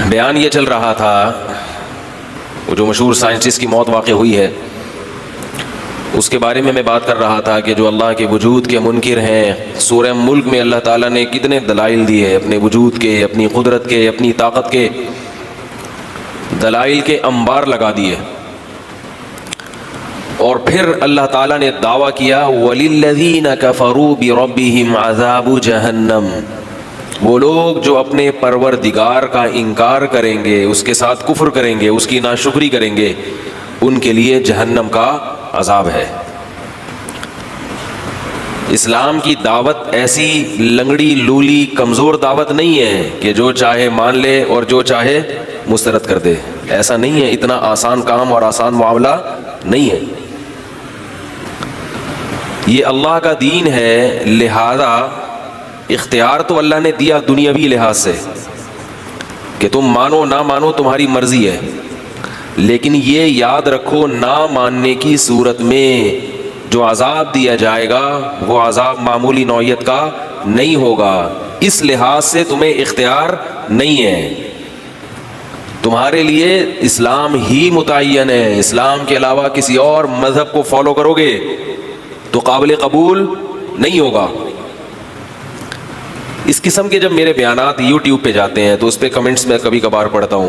بیان یہ چل رہا تھا، وہ جو مشہور سائنٹسٹ کی موت واقع ہوئی ہے اس کے بارے میں بات کر رہا تھا کہ جو اللہ کے وجود کے منکر ہیں، سورہ ملک میں اللہ تعالیٰ نے کتنے دلائل دیے اپنے وجود کے، اپنی قدرت کے، اپنی طاقت کے، دلائل کے انبار لگا دیے. اور پھر اللہ تعالیٰ نے دعویٰ کیا وَلِلَّذِينَ كَفَرُوا بِرَبِّهِمْ عَذَابُ جَهَنَّمْ، وہ لوگ جو اپنے پروردگار کا انکار کریں گے، اس کے ساتھ کفر کریں گے، اس کی ناشکری کریں گے، ان کے لیے جہنم کا عذاب ہے. اسلام کی دعوت ایسی لنگڑی لولی کمزور دعوت نہیں ہے کہ جو چاہے مان لے اور جو چاہے مسترد کر دے. ایسا نہیں ہے، اتنا آسان کام اور آسان معاملہ نہیں ہے. یہ اللہ کا دین ہے، لہذا اختیار تو اللہ نے دیا دنیاوی لحاظ سے کہ تم مانو نہ مانو تمہاری مرضی ہے، لیکن یہ یاد رکھو نہ ماننے کی صورت میں جو عذاب دیا جائے گا وہ عذاب معمولی نوعیت کا نہیں ہوگا. اس لحاظ سے تمہیں اختیار نہیں ہے، تمہارے لیے اسلام ہی متعین ہے. اسلام کے علاوہ کسی اور مذہب کو فالو کرو گے تو قابل قبول نہیں ہوگا. اس قسم کے جب میرے بیانات یوٹیوب پہ جاتے ہیں تو اس پہ کمنٹس میں کبھی کبھار پڑھتا ہوں،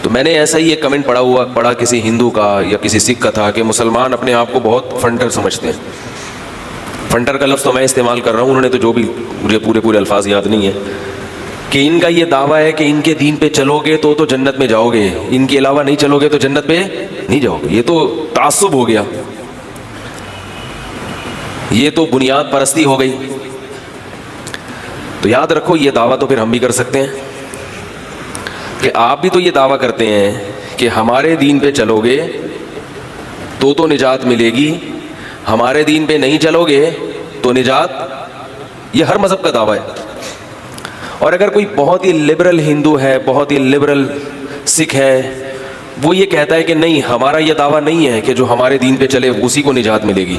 تو میں نے ایسا ہی ایک کمنٹ پڑھا کسی ہندو کا یا کسی سکھ کا تھا کہ مسلمان اپنے آپ کو بہت فنٹر سمجھتے ہیں. فنٹر کا لفظ تو میں استعمال کر رہا ہوں، انہوں نے تو جو بھی مجھے پورے الفاظ یاد نہیں ہیں، کہ ان کا یہ دعویٰ ہے کہ ان کے دین پہ چلو گے تو جنت میں جاؤ گے، ان کے علاوہ نہیں چلو گے تو جنت پہ نہیں جاؤ گے. یہ تو تعصب ہو گیا، یہ تو بنیاد پرستی ہو گئی. تو یاد رکھو یہ دعویٰ تو پھر ہم بھی کر سکتے ہیں کہ آپ بھی تو یہ دعویٰ کرتے ہیں کہ ہمارے دین پہ چلو گے تو نجات ملے گی، ہمارے دین پہ نہیں چلو گے تو نجات، یہ ہر مذہب کا دعویٰ ہے. اور اگر کوئی بہت ہی لبرل ہندو ہے، بہت ہی لبرل سکھ ہے، وہ یہ کہتا ہے کہ نہیں ہمارا یہ دعویٰ نہیں ہے کہ جو ہمارے دین پہ چلے اسی کو نجات ملے گی،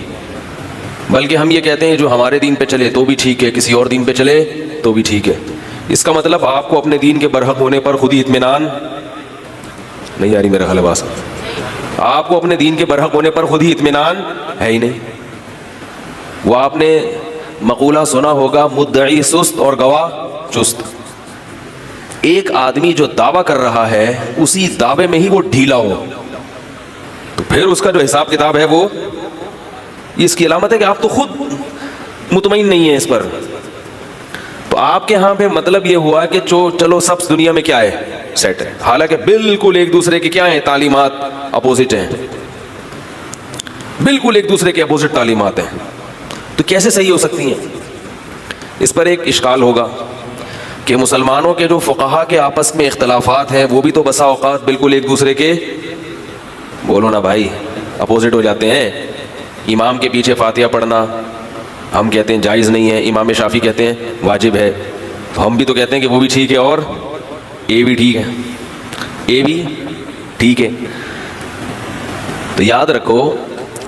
بلکہ ہم یہ کہتے ہیں جو ہمارے دین پہ چلے تو بھی ٹھیک ہے، کسی اور دین پہ چلے تو بھی ٹھیک ہے. اس کا مطلب آپ کو اپنے دین کے برحق ہونے پر خود ہی اطمینان نہیں آ رہی، میرا خیال ہے بات، آپ کو اپنے دین کے برحق ہونے پر خود ہی اطمینان ہے ہی نہیں. وہ آپ نے مقولہ سنا ہوگا مدعی سست اور گواہ چست. ایک آدمی جو دعویٰ کر رہا ہے اسی دعوے میں ہی وہ ڈھیلا ہو تو پھر اس کا جو حساب کتاب ہے وہ اس کی علامت ہے کہ آپ تو خود مطمئن نہیں ہیں اس پر. تو آپ کے ہاں پہ مطلب یہ ہوا کہ چلو سب دنیا میں کیا ہے سیٹ ہے، حالانکہ بالکل ایک دوسرے کے کیا ہیں تعلیمات اپوزٹ ہیں، بالکل ایک دوسرے کے اپوزٹ تعلیمات ہیں. تو کیسے صحیح ہو سکتی ہیں؟ اس پر ایک اشکال ہوگا کہ مسلمانوں کے جو فقہا کے آپس میں اختلافات ہیں وہ بھی تو بسا اوقات بالکل ایک دوسرے کے، بولو نا بھائی، اپوزٹ ہو جاتے ہیں. امام کے پیچھے فاتحہ پڑھنا ہم کہتے ہیں جائز نہیں ہے، امام شافعی کہتے ہیں واجب ہے، تو ہم بھی تو کہتے ہیں کہ وہ بھی ٹھیک ہے اور یہ بھی ٹھیک ہے، یہ بھی ٹھیک ہے. تو یاد رکھو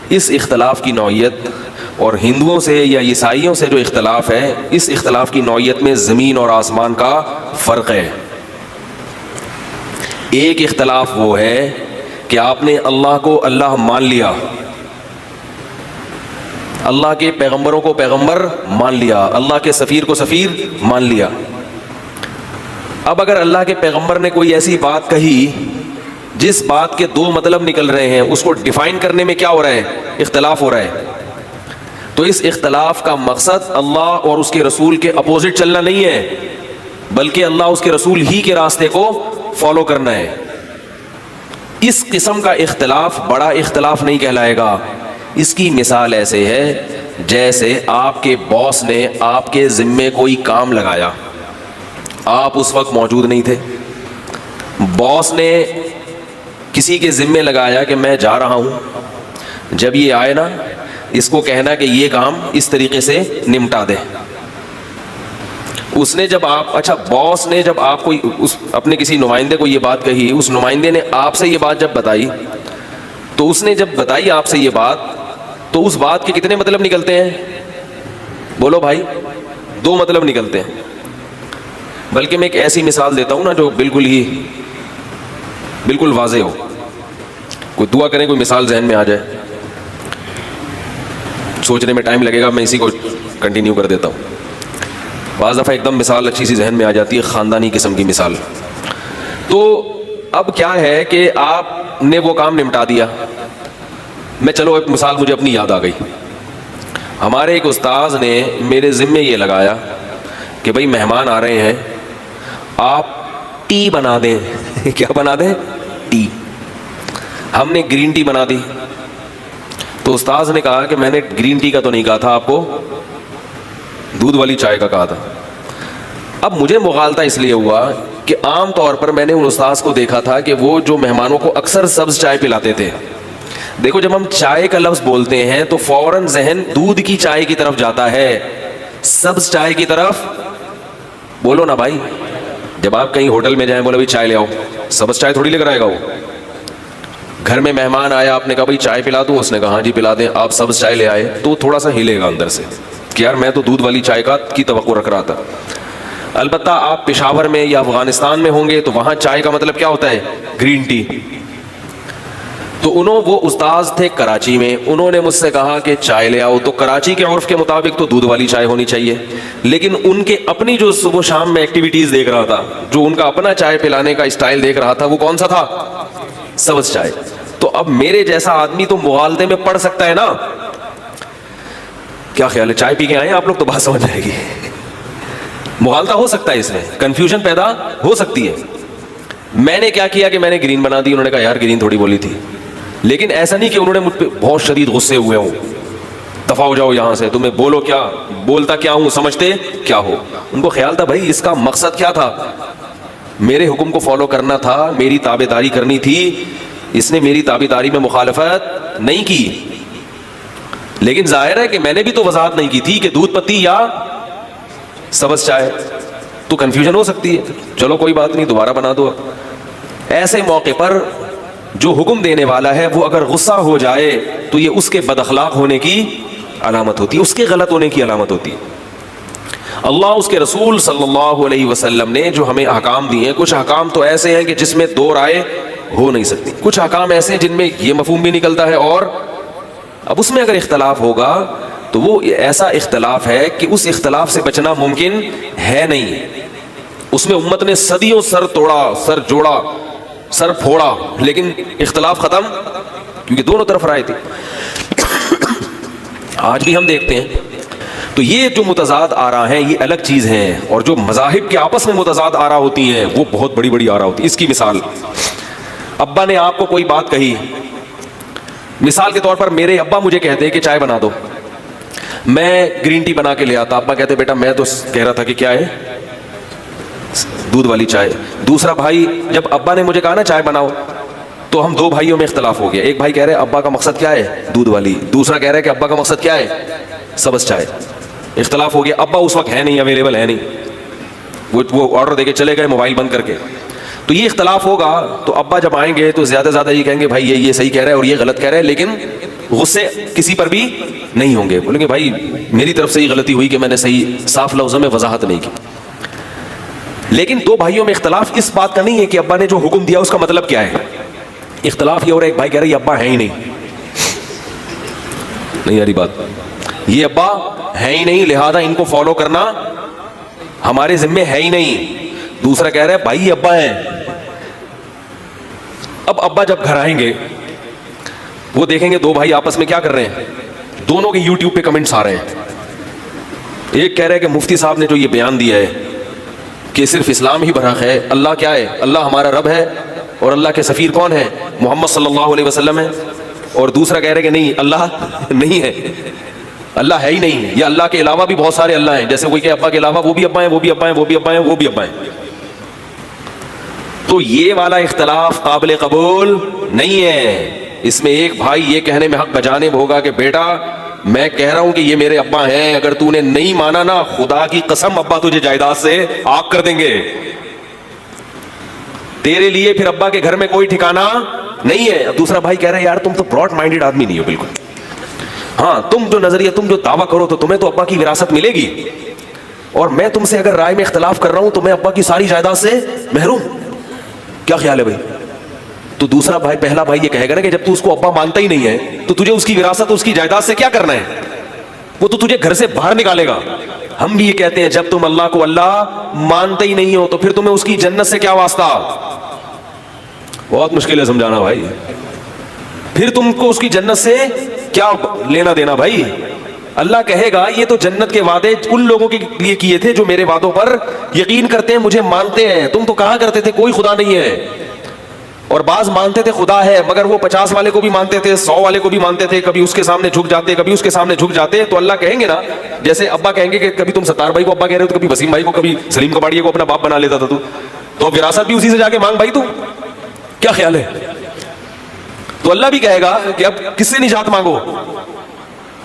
اس اختلاف کی نوعیت اور ہندوؤں سے یا عیسائیوں سے جو اختلاف ہے، اس اختلاف کی نوعیت میں زمین اور آسمان کا فرق ہے. ایک اختلاف وہ ہے کہ آپ نے اللہ کو اللہ مان لیا، اللہ کے پیغمبروں کو پیغمبر مان لیا، اللہ کے سفیر کو سفیر مان لیا. اب اگر اللہ کے پیغمبر نے کوئی ایسی بات کہی جس بات کے دو مطلب نکل رہے ہیں، اس کو ڈیفائن کرنے میں کیا ہو رہا ہے؟ اختلاف ہو رہا ہے. تو اس اختلاف کا مقصد اللہ اور اس کے رسول کے اپوزٹ چلنا نہیں ہے، بلکہ اللہ اس کے رسول ہی کے راستے کو فالو کرنا ہے. اس قسم کا اختلاف بڑا اختلاف نہیں کہلائے گا. اس کی مثال ایسے ہے جیسے آپ کے باس نے آپ کے ذمے کوئی کام لگایا، آپ اس وقت موجود نہیں تھے، باس نے کسی کے ذمے لگایا کہ میں جا رہا ہوں، جب یہ آئے نا اس کو کہنا کہ یہ کام اس طریقے سے نمٹا دے. اس نے جب باس نے جب آپ کو اپنے کسی نمائندے کو یہ بات کہی، اس نمائندے نے آپ سے یہ بات جب بتائی، تو اس نے جب بتائی آپ سے یہ بات، تو اس بات کے کتنے مطلب نکلتے ہیں؟ بولو بھائی، دو مطلب نکلتے ہیں. بلکہ میں ایک ایسی مثال دیتا ہوں نا جو بالکل واضح ہو. کوئی دعا کریں کوئی مثال ذہن میں آ جائے, سوچنے میں ٹائم لگے گا, میں اسی کو کنٹینیو کر دیتا ہوں. بعض دفعہ ایک دم مثال اچھی سی ذہن میں آ جاتی ہے, خاندانی قسم کی مثال. تو اب کیا ہے کہ آپ نے وہ کام نمٹا دیا. میں چلو ایک مثال مجھے اپنی یاد آ گئی. ہمارے ایک استاذ نے میرے ذمے یہ لگایا کہ بھائی مہمان آ رہے ہیں, آپ ٹی بنا دیں. کیا بنا دیں؟ ٹی. ہم نے گرین ٹی بنا دی. تو استاذ نے کہا کہ میں نے گرین ٹی کا تو نہیں کہا تھا, آپ کو دودھ والی چائے کا کہا تھا. اب مجھے مغالطہ اس لیے ہوا کہ عام طور پر میں نے ان استاذ کو دیکھا تھا کہ وہ جو مہمانوں کو اکثر سبز چائے پلاتے تھے. دیکھو جب ہم چائے کا لفظ بولتے ہیں تو فوراً ذہن دودھ کی چائے کی طرف جاتا ہے, سبز چائے کی طرف. بولو نا بھائی, جب آپ کہیں ہوٹل میں جائیں بولو بھائی چائے لے آؤ, سبز چائے تھوڑی لے کر آئے گا وہ. گھر میں مہمان آیا, آپ نے کہا بھائی چائے پلا دوں, اس نے کہا ہاں جی پلا دیں, آپ سبز چائے لے آئے, تو تھوڑا سا ہلے گا اندر سے کہ یار میں تو دودھ والی چائے کی توقع رکھ رہا تھا. البتہ آپ پشاور میں یا افغانستان میں ہوں گے تو وہاں چائے کا مطلب کیا ہوتا ہے؟ Green tea. تو وہ استاذ تھے کراچی میں, انہوں نے مجھ سے کہا کہ چائے لے آؤ. تو کراچی کے عرف کے مطابق تو دودھ والی چائے ہونی چاہیے, لیکن ان کے اپنی جو صبح شام میں ایکٹیویٹیز دیکھ رہا تھا, جو ان کا اپنا چائے پلانے کا اسٹائل دیکھ رہا تھا, وہ کون سا تھا؟ سبز چائے. تو اب میرے جیسا آدمی تو مغالطے میں پڑ سکتا ہے نا. کیا خیال ہے, چائے پی کے آئے آپ لوگ تو بات سمجھ جائے گی. مغالطہ ہو سکتا ہے, اس میں کنفیوژن پیدا ہو سکتی ہے. میں نے کیا کیا کہ میں نے گرین بنا دی. انہوں نے کہا یار گرین تھوڑی بولی تھی, لیکن ایسا نہیں کہ انہوں نے مجھ پہ بہت شدید غصے ہوئے ہوں, دفع ہو جاؤ یہاں سے, تمہیں بولو کیا, بولتا کیا ہوں, سمجھتے کیا ہو. ان کو خیال تھا بھائی اس کا مقصد کیا تھا, میرے حکم کو فالو کرنا تھا, میری تابعداری کرنی تھی. اس نے میری تابعداری میں مخالفت نہیں کی, لیکن ظاہر ہے کہ میں نے بھی تو وضاحت نہیں کی تھی کہ دودھ پتی یا سبز چائے, تو کنفیوژن ہو سکتی ہے. چلو کوئی بات نہیں, دوبارہ بنا دو. ایسے موقع پر جو حکم دینے والا ہے وہ اگر غصہ ہو جائے تو یہ اس کے بد اخلاق ہونے کی علامت ہوتی ہے, اس کے غلط ہونے کی علامت ہوتی ہے. اللہ اس کے رسول صلی اللہ علیہ وسلم نے جو ہمیں احکام دیے ہیں, کچھ احکام تو ایسے ہیں کہ جس میں دو رائے ہو نہیں سکتی, کچھ احکام ایسے ہیں جن میں یہ مفہوم بھی نکلتا ہے, اور اب اس میں اگر اختلاف ہوگا تو وہ ایسا اختلاف ہے کہ اس اختلاف سے بچنا ممکن ہے نہیں. اس میں امت نے صدیوں سر توڑا, سر جوڑا, سر پھوڑا, لیکن اختلاف ختم, کیونکہ دونوں طرف رائے تھی. آج بھی ہم دیکھتے ہیں تو یہ جو متضاد آرا ہیں یہ الگ چیز ہیں, اور جو مذاہب کے آپس میں متضاد آرا ہوتی ہیں وہ بہت بڑی بڑی آرا ہوتی ہے. اس کی مثال, ابا نے آپ کو کوئی بات کہی, مثال کے طور پر میرے ابا مجھے کہتے کہ چائے بنا دو, میں گرین ٹی بنا کے لے آتا, ابا کہتے بیٹا میں تو کہہ رہا تھا کہ کیا ہے, دودھ والی چائے. دوسرا بھائی, جب ابا نے مجھے کہا نا چائے بناؤ, تو ہم دو بھائیوں میں اختلاف ہو گیا. ایک بھائی کہہ رہے ابا کا مقصد کیا ہے, دودھ والی, دوسرا کہہ رہے کہ ابا کا مقصد کیا ہے, سبز چائے. اختلاف ہو گیا. ابا اس وقت ہے نہیں, اویلیبل ہے نہیں, وہ آرڈر دے کے چلے گئے موبائل بند کر کے. تو یہ اختلاف ہوگا تو ابا جب آئیں گے تو زیادہ زیادہ یہ کہیں گے بھائی یہ صحیح کہہ رہا ہے اور یہ غلط کہہ رہا ہے, لیکن غصے کسی پر بھی نہیں ہوں گے. بولیں گے بھائی میری طرف سے یہ غلطی ہوئی کہ میں نے صحیح صاف لفظوں میں وضاحت نہیں کی. لیکن دو بھائیوں میں اختلاف اس بات کا نہیں ہے کہ ابا نے جو حکم دیا اس کا مطلب کیا ہے. اختلاف یہ ہو رہا ہے, ایک بھائی کہہ رہا ہے یہ ابا ہے ہی نہیں یاری بات, یہ ابا ہے ہی نہیں, لہذا ان کو فالو کرنا ہمارے ذمے ہے ہی نہیں. دوسرا کہہ رہا ہے بھائی یہ ابا ہیں. اب ابا جب گھر آئیں گے وہ دیکھیں گے دو بھائی آپس میں کیا کر رہے ہیں, دونوں کے یوٹیوب پہ کمنٹس آ رہے ہیں. ایک کہہ رہے ہیں کہ مفتی صاحب نے جو یہ بیان دیا ہے کہ صرف اسلام ہی برحق ہے, اللہ کیا ہے, اللہ ہمارا رب ہے, اور اللہ کے سفیر کون ہے, محمد صلی اللہ علیہ وسلم ہے. اور دوسرا کہہ رہے کہ نہیں اللہ نہیں ہے, اللہ ہے ہی نہیں, یا اللہ کے علاوہ بھی بہت سارے اللہ ہیں. جیسے کوئی کہ ابا کے علاوہ وہ بھی ابا ہیں, وہ بھی ابا ہیں, وہ بھی ابا ہیں, وہ بھی ابا ہیں. تو یہ والا اختلاف قابل قبول نہیں ہے. اس میں ایک بھائی یہ کہنے میں حق بجانب ہوگا کہ بیٹا میں کہہ رہا ہوں کہ یہ میرے ابا ہیں, اگر تو نے نہیں مانا نا خدا کی قسم ابا تجھے جائیداد سے آگ کر دیں گے. تیرے لیے پھر ابا کے گھر میں کوئی ٹھکانہ نہیں ہے. دوسرا بھائی کہہ رہا ہے یار تم تو براڈ مائنڈیڈ آدمی نہیں ہو بالکل, ہاں تم جو نظریہ تم جو دعویٰ کرو تو تمہیں تو ابا کی وراثت ملے گی, اور میں تم سے اگر رائے میں اختلاف کر رہا ہوں تو میں ابا کی ساری جائیداد سے محروم. کیا خیال ہے بھائی؟ تو دوسرا بھائی, پہلا بھائی یہ کہے گا نا کہ جب تو اس کو ابا مانتا ہی نہیں ہے تو تجھے اس کی وراثت اس کی جائیداد سے کیا کرنا ہے, وہ تو تجھے گھر سے باہر نکالے گا. ہم بھی یہ کہتے ہیں جب تم اللہ کو اللہ مانتے ہی نہیں ہو تو پھر تمہیں اس کی جنت سے کیا واسطہ. بہت مشکل ہے سمجھانا بھائی, پھر تم کو اس کی جنت سے کیا لینا دینا بھائی. اللہ کہے گا یہ تو جنت کے وعدے ان لوگوں کے لیے کیے تھے جو میرے وعدوں پر یقین کرتے ہیں, مجھے مانتے ہیں. تم تو کہا کرتے تھے کوئی خدا نہیں ہے, اور بعض مانتے تھے خدا ہے مگر وہ 50 والے کو بھی مانتے تھے, 100 والے کو بھی مانتے تھے, کبھی اس کے سامنے جھک جاتے کبھی اس کے سامنے جھک جاتے. تو اللہ کہیں گے نا, جیسے ابا کہیں گے کہ کبھی تم ستار بھائی کو ابا کہہ رہے ہو, تو کبھی وسیم بھائی کو, کبھی سلیم کباڑیے کو اپنا باپ بنا لیتا تھا تو وراثت بھی اسی سے جا کے مانگ بھائی. تو کیا خیال ہے؟ تو اللہ بھی کہے گا کہ اب کس سے نجات مانگو.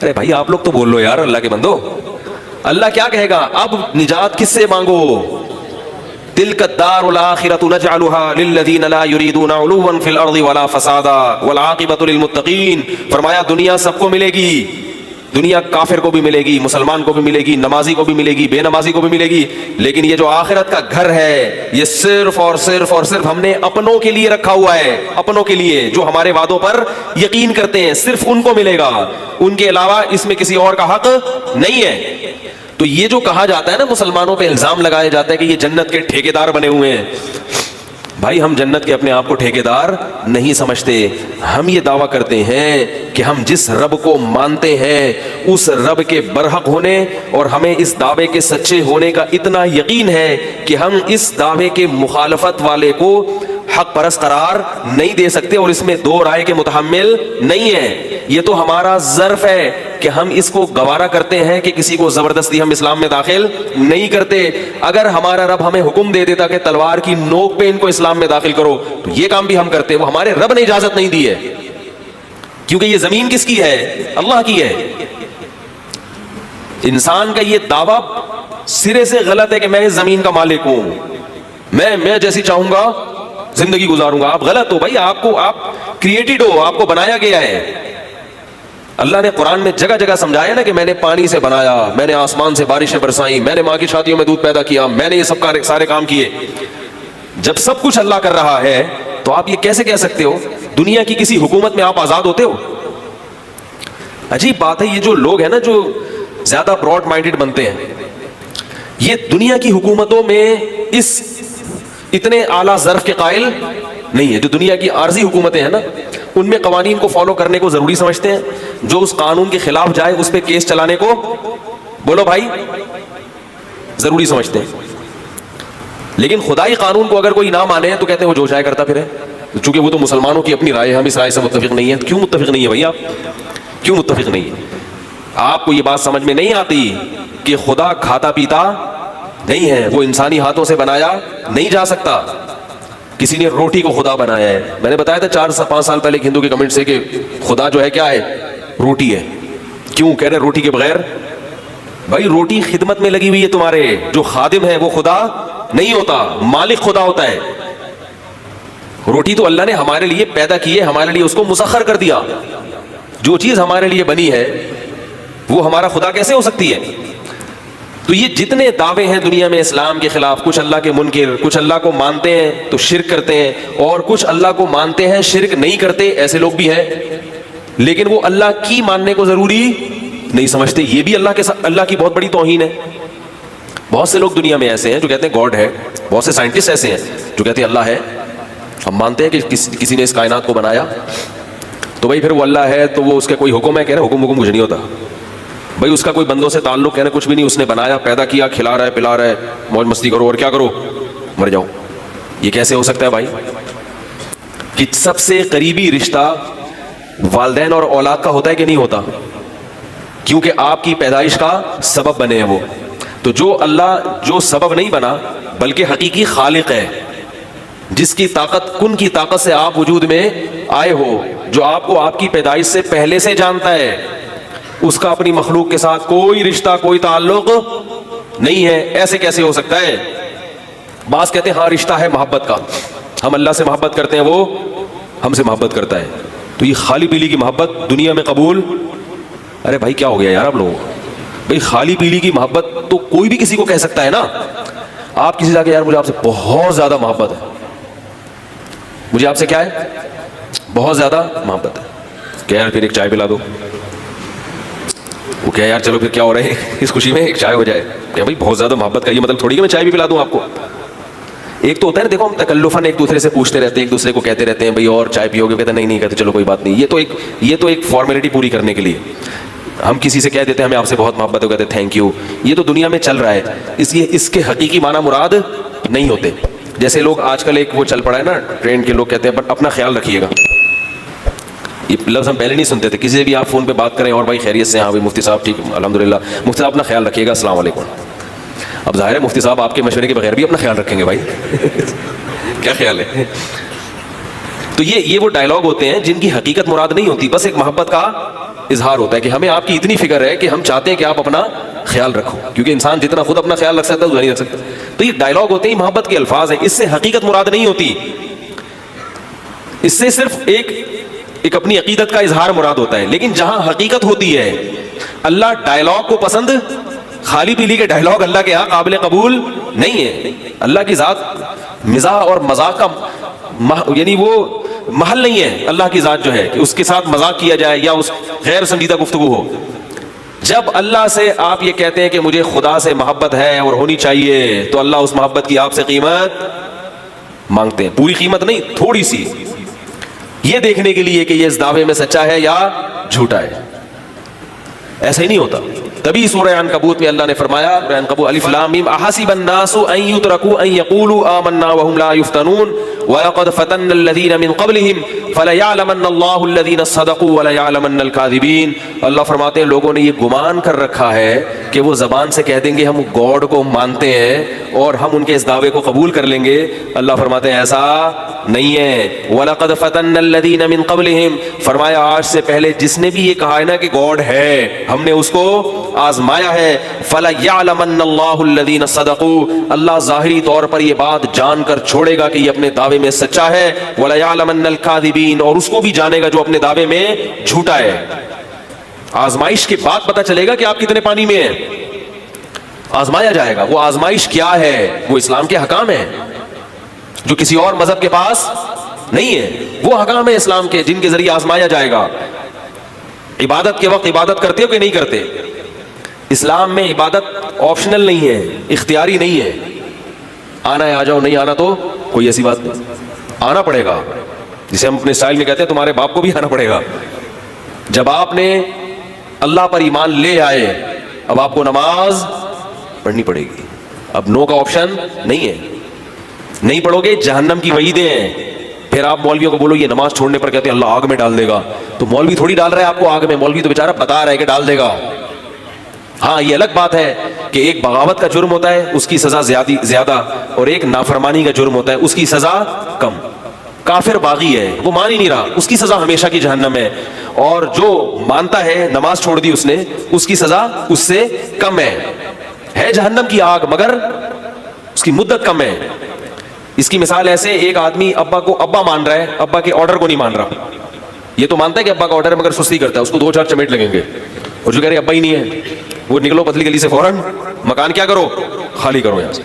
ارے بھائی آپ لوگ تو بول لو یار اللہ کے بندو. اللہ کیا کہے گا, اب نجات کس سے مانگو. تلک الدار الآخرۃ نجعلها للذین لا یریدون علوا فی الارض ولا فسادا والعاقبۃ للمتقین. فرمایا دنیا سب کو ملے گی, دنیا کافر کو بھی ملے گی, مسلمان کو بھی ملے گی, نمازی کو بھی ملے گی, بے نمازی کو بھی ملے گی, لیکن یہ جو آخرت کا گھر ہے یہ صرف اور صرف اور صرف ہم نے اپنوں کے لیے رکھا ہوا ہے. اپنوں کے لیے جو ہمارے وعدوں پر یقین کرتے ہیں صرف ان کو ملے گا, ان کے علاوہ اس میں کسی اور کا حق نہیں ہے. تو یہ جو کہا جاتا ہے نا, مسلمانوں پہ الزام لگایا جاتا ہے کہ یہ جنت کے ٹھیکیدار بنے ہوئے ہیں. بھائی ہم جنت کے اپنے آپ کو ٹھیکیدار نہیں سمجھتے. ہم یہ دعویٰ کرتے ہیں کہ ہم جس رب کو مانتے ہیں اس رب کے برحق ہونے اور ہمیں اس دعوے کے سچے ہونے کا اتنا یقین ہے کہ ہم اس دعوے کے مخالفت والے کو حق پرست قرار نہیں دے سکتے اور اس میں دو رائے کے متحمل نہیں ہے. یہ تو ہمارا ظرف ہے کہ ہم اس کو گوارا کرتے ہیں کہ کسی کو زبردستی ہم اسلام میں داخل نہیں کرتے. اگر ہمارا رب ہمیں حکم دے دیتا کہ تلوار کی نوک پہ ان کو اسلام میں داخل کرو تو یہ کام بھی ہم کرتے. وہ ہمارے رب نے اجازت نہیں دی ہے, کیونکہ یہ زمین کس کی ہے؟ اللہ کی ہے. انسان کا یہ دعویٰ سرے سے غلط ہے کہ میں اس زمین کا مالک ہوں, میں جیسی چاہوں گا زندگی گزاروں گا. آپ غلط ہو بھائی, آپ کریٹڈ ہو, آپ کو بنایا گیا ہے. اللہ نے قرآن میں جگہ جگہ سمجھایا نا کہ میں نے پانی سے بنایا, میں نے آسمان سے بارشیں برسائیں, میں نے ماں کی شادیوں میں دودھ پیدا کیا, میں نے یہ سب سارے کام کیے. جب سب کچھ اللہ کر رہا ہے تو آپ یہ کیسے کہہ سکتے ہو دنیا کی کسی حکومت میں آپ آزاد ہوتے ہو؟ عجیب بات ہے, یہ جو لوگ ہیں نا جو زیادہ براڈ مائنڈڈ بنتے ہیں, یہ دنیا کی حکومتوں میں اس اتنے اعلیٰ ظرف کے قائل نہیں ہے. جو دنیا کی عارضی حکومتیں ہیں نا ان میں قوانین کو فالو کرنے کو ضروری سمجھتے ہیں, جو اس قانون کے خلاف جائے اس پہ کیس چلانے کو بولو بھائی ضروری سمجھتے ہیں. لیکن خدائی قانون کو اگر کوئی نہ مانے تو کہتے ہیں وہ جو چاہے کرتا پھرے, چونکہ وہ تو مسلمانوں کی اپنی رائے ہے, ہم اس رائے سے متفق نہیں ہیں. کیوں متفق نہیں ہے بھائی, آپ کیوں متفق نہیں ہے؟ آپ کو یہ بات سمجھ میں نہیں آتی کہ خدا کھاتا پیتا نہیں ہے, وہ انسانی ہاتھوں سے بنایا نہیں جا سکتا. کسی نے روٹی کو خدا بنایا ہے. میں نے بتایا تھا 4-5 سال پہلے ایک ہندو کے کمنٹ سے کہ خدا جو ہے کیا ہے, روٹی ہے. کیوں کہہ رہے روٹی کے بغیر؟ بھائی روٹی خدمت میں لگی ہوئی ہے تمہارے, جو خادم ہے وہ خدا نہیں ہوتا, مالک خدا ہوتا ہے. روٹی تو اللہ نے ہمارے لیے پیدا کی ہے, ہمارے لیے اس کو مسخر کر دیا. جو چیز ہمارے لیے بنی ہے وہ ہمارا خدا کیسے ہو سکتی ہے؟ تو یہ جتنے دعوے ہیں دنیا میں اسلام کے خلاف, کچھ اللہ کے منکر, کچھ اللہ کو مانتے ہیں تو شرک کرتے ہیں, اور کچھ اللہ کو مانتے ہیں شرک نہیں کرتے, ایسے لوگ بھی ہیں. لیکن وہ اللہ کی ماننے کو ضروری نہیں سمجھتے. یہ بھی اللہ کی بہت بڑی توہین ہے. بہت سے لوگ دنیا میں ایسے ہیں جو کہتے ہیں گاڈ ہے, بہت سے سائنٹسٹ ایسے ہیں جو کہتے ہیں اللہ ہے. ہم مانتے ہیں کہ کسی نے اس کائنات کو بنایا, تو بھائی پھر وہ اللہ ہے تو وہ اس کا کوئی حکم ہے, کہہ رہے حکم کچھ نہیں ہوتا بھائی, اس کا کوئی بندوں سے تعلق کہنا کچھ بھی نہیں. اس نے بنایا, پیدا کیا, کھلا رہا ہے, پلا رہا ہے, موج مستی کرو اور کیا کرو, مر جاؤ. یہ کیسے ہو سکتا ہے بھائی؟ کہ سب سے قریبی رشتہ والدین اور اولاد کا ہوتا ہے کہ نہیں ہوتا؟ کیونکہ آپ کی پیدائش کا سبب بنے ہیں وہ. تو جو اللہ جو سبب نہیں بنا بلکہ حقیقی خالق ہے, جس کی طاقت کن کی طاقت سے آپ وجود میں آئے ہو, جو آپ کو آپ کی پیدائش سے پہلے سے جانتا ہے, اس کا اپنی مخلوق کے ساتھ کوئی رشتہ کوئی تعلق نہیں ہے. ایسے کیسے ہو سکتا ہے؟ بعض کہتے ہیں ہاں رشتہ ہے محبت کا, ہم اللہ سے محبت کرتے ہیں, وہ ہم سے محبت کرتا ہے. تو یہ خالی پیلی کی محبت دنیا میں قبول؟ ارے بھائی کیا ہو گیا یار آپ لوگوں کو؟ بھائی خالی پیلی کی محبت تو کوئی بھی کسی کو کہہ سکتا ہے نا. آپ کسی سے کہ یار مجھے آپ سے بہت زیادہ محبت ہے, مجھے آپ سے کیا ہے, بہت زیادہ محبت ہے, کہ یار پھر ایک چائے پلا دو. وہ کہہ یار چلو پھر کیا ہو رہا ہے اس خوشی میں ایک چائے ہو جائے. کہ بھائی بہت زیادہ محبت کا یہ مطلب تھوڑی کہ میں چائے بھی پلا دوں آپ کو. ایک تو ہوتا ہے نا, دیکھو ہم تکلفاً ایک دوسرے سے پوچھتے رہتے ہیں, ایک دوسرے کو کہتے رہتے ہیں بھائی اور چائے پیو گے, کہتے ہیں نہیں کہتے چلو کوئی بات نہیں. یہ تو ایک فارمیلٹی پوری کرنے کے لیے ہم کسی سے کہہ دیتے ہیں ہمیں آپ سے بہت محبت ہے, کہتے ہیں تھینک یو. یہ تو دنیا میں چل رہا ہے, اس کے حقیقی معنی مراد نہیں ہوتے. جیسے لوگ آج کل ایک وہ چل پڑا ہے نا ٹرینڈ کے, لوگ کہتے ہیں اپنا خیال رکھیے گا. یہ لفظ ہم پہلے نہیں سنتے تھے, کسی سے بھی آپ فون پہ بات کریں اور بھائی خیریت سے, ہاں بھائی مفتی صاحب ٹھیک الحمدللہ, مفتی صاحب اپنا خیال رکھیے گا, السلام علیکم. اب ظاہر ہے مفتی صاحب آپ کے مشورے کے بغیر بھی اپنا خیال رکھیں گے بھائی. کیا خیال ہے؟ تو یہ وہ ڈائلاگ ہوتے ہیں جن کی حقیقت مراد نہیں ہوتی, بس ایک محبت کا اظہار ہوتا ہے کہ ہمیں آپ کی اتنی فکر ہے کہ ہم چاہتے ہیں کہ آپ اپنا خیال رکھو, کیونکہ انسان جتنا خود اپنا خیال رکھ سکتا ہے اتنا نہیں رکھ سکتا. تو یہ ڈائلاگ ہوتے ہیں, محبت کے الفاظ ہیں, اس سے حقیقت مراد نہیں ہوتی, اس سے صرف ایک اپنی عقیدت کا اظہار مراد ہوتا ہے. لیکن جہاں حقیقت ہوتی ہے, اللہ ڈائلاگ کو پسند, خالی پیلی کے ڈائلاگ اللہ کے یہاں قابل قبول نہیں ہے. اللہ کی ذات مزاح اور مذاق کا یعنی وہ محل نہیں ہے. اللہ کی ذات جو ہے کہ اس کے ساتھ مذاق کیا جائے یا اس غیر سنجیدہ گفتگو ہو. جب اللہ سے آپ یہ کہتے ہیں کہ مجھے خدا سے محبت ہے اور ہونی چاہیے, تو اللہ اس محبت کی آپ سے قیمت مانگتے ہیں. پوری قیمت نہیں, تھوڑی سی, یہ دیکھنے کے لیے کہ یہ اس دعوے میں سچا ہے یا جھوٹا ہے. ایسا ہی نہیں ہوتا. تبھی سورہ عنکبوت میں اللہ نے فرمایا, عنکبوت الف لام میم, احسب الناس ان یترکوا ان یقولوا آمنا وهم لا یفتنون وَلَقَدْ فَتَنَّ الَّذِينَ مِن قَبْلِهِمْ فَلَيَعْلَمَنَّ اللَّهُ الَّذِينَ صَدَقُوا وَلَيَعْلَمَنَّ الْكَاذِبِينَ. اللہ فرماتے ہیں لوگوں نے یہ گمان کر رکھا ہے کہ وہ زبان سے کہہ دیں گے ہم گاڈ کو مانتے ہیں اور ہم ان کے اس دعوے کو قبول کر لیں گے. اللہ فرماتے ہیں ایسا نہیں ہے. وَلَقَدْ فَتَنَّ الَّذِينَ مِن قَبْلِهِمْ, فرمایا آج سے پہلے جس نے بھی یہ کہا ہے نا کہ گاڈ ہے, ہم نے اس کو آزمایا ہے. فَلَيَعْلَمَنَّ اللَّهُ الَّذِينَ صَدَقُوا, اللہ ظاہری طور پر یہ بات جان کر چھوڑے گا کہ یہ اپنے دعوے میں سچا ہے. وَلَيَعْلَمَنَّ الْكَاذِبِينَ, اور اس کو بھی جانے گا جو اپنے دعوے میں جھوٹا ہے. آزمائش کے بعد پتہ چلے گا کہ آپ کتنے پانی میں ہیں, آزمایا جائے گا. وہ آزمائش کیا ہے؟ وہ اسلام کے حکام ہیں جو کسی اور مذہب کے پاس نہیں ہے. وہ حکام ہیں اسلام کے جن کے ذریعے آزمایا جائے گا. عبادت کے وقت عبادت کرتے ہو کہ نہیں کرتے؟ اسلام میں عبادت آپشنل نہیں ہے, اختیاری نہیں ہے. آنا ہے آ جاؤ, نہیں آنا تو کوئی ایسی بات نہیں, آنا پڑے گا. جسے ہم اپنے اسٹائل میں کہتے ہیں تمہارے باپ کو بھی آنا پڑے گا. جب آپ نے اللہ پر ایمان لے آئے, اب آپ کو نماز پڑھنی پڑے گی. اب نو کا آپشن نہیں ہے, نہیں پڑھو گے جہنم کی وعیدیں ہیں. پھر آپ مولویوں کو بولو یہ نماز چھوڑنے پر کہتے ہیں اللہ آگ میں ڈال دے گا, تو مولوی تھوڑی ڈال رہا ہے آپ کو آگ میں, مولوی تو بیچارہ بتا رہا ہے کہ ڈال دے گا. ہاں یہ الگ بات ہے کہ ایک بغاوت کا جرم ہوتا ہے اس کی سزا زیادہ, اور ایک نافرمانی کا جرم ہوتا ہے اس کی سزا کم. کافر باغی ہے, وہ مان ہی نہیں رہا, اس کی سزا ہمیشہ کی جہنم ہے. اور جو مانتا ہے نماز چھوڑ دی اس نے, اس کی سزا اس سے کم ہے جہنم کی آگ, مگر اس کی مدت کم ہے. اس کی مثال ایسے, ایک آدمی ابا کو ابا مان رہا ہے, ابا کے آرڈر کو نہیں مان رہا. یہ تو مانتا ہے کہ ابا کا آرڈر ہے مگر سستی کرتا ہے, اس کو 2-4 چمیٹ لگیں گے. اور جو کہہ رہے ابا ہی نہیں ہے, وہ نکلو پتلی گلی سے فوراً, مکان کیا کرو, خالی کرو یہاں سے.